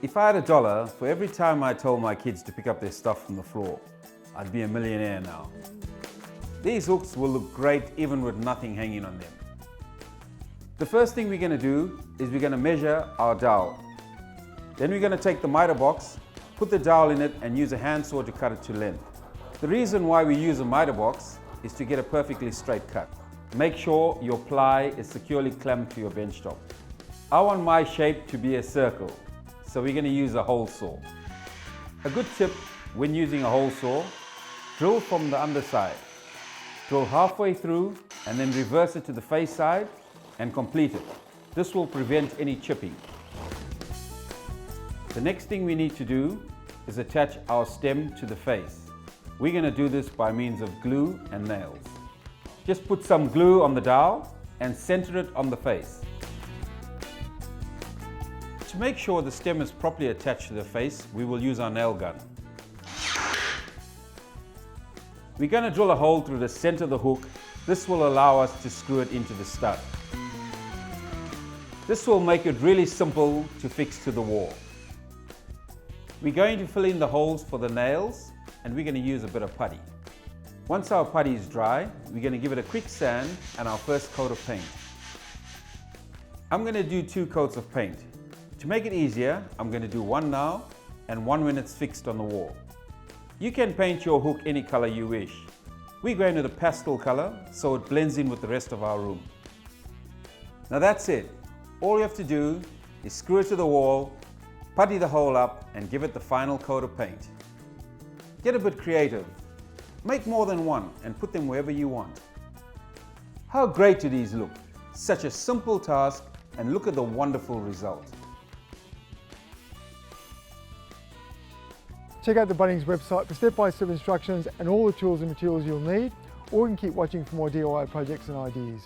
If I had $1 for every time I told my kids to pick up their stuff from the floor, I'd be a millionaire now. These hooks will look great even with nothing hanging on them. The first thing we're going to do is we're going to measure our dowel. Then we're going to take the miter box, put the dowel in it and use a handsaw to cut it to length. The reason why we use a miter box is to get a perfectly straight cut. Make sure your ply is securely clamped to your bench top. I want my shape to be a circle, so we're going to use a hole saw. A good tip when using a hole saw, drill from the underside. Drill halfway through and then reverse it to the face side and complete it. This will prevent any chipping. The next thing we need to do is attach our stem to the face. We're going to do this by means of glue and nails. Just put some glue on the dowel and center it on the face. To make sure the stem is properly attached to the face, we will use our nail gun. We're going to drill a hole through the center of the hook. This will allow us to screw it into the stud. This will make it really simple to fix to the wall. We're going to fill in the holes for the nails and we're going to use a bit of putty. Once our putty is dry, we're going to give it a quick sand and our first coat of paint. I'm going to do 2 coats of paint. To make it easier, I'm going to do one now and one when it's fixed on the wall. You can paint your hook any color you wish. We're going with a pastel color so it blends in with the rest of our room. Now that's it. All you have to do is screw it to the wall, putty the hole up and give it the final coat of paint. Get a bit creative. Make more than one and put them wherever you want. How great do these look? Such a simple task and look at the wonderful result. Check out the Bunnings website for step-by-step instructions and all the tools and materials you'll need, or you can keep watching for more DIY projects and ideas.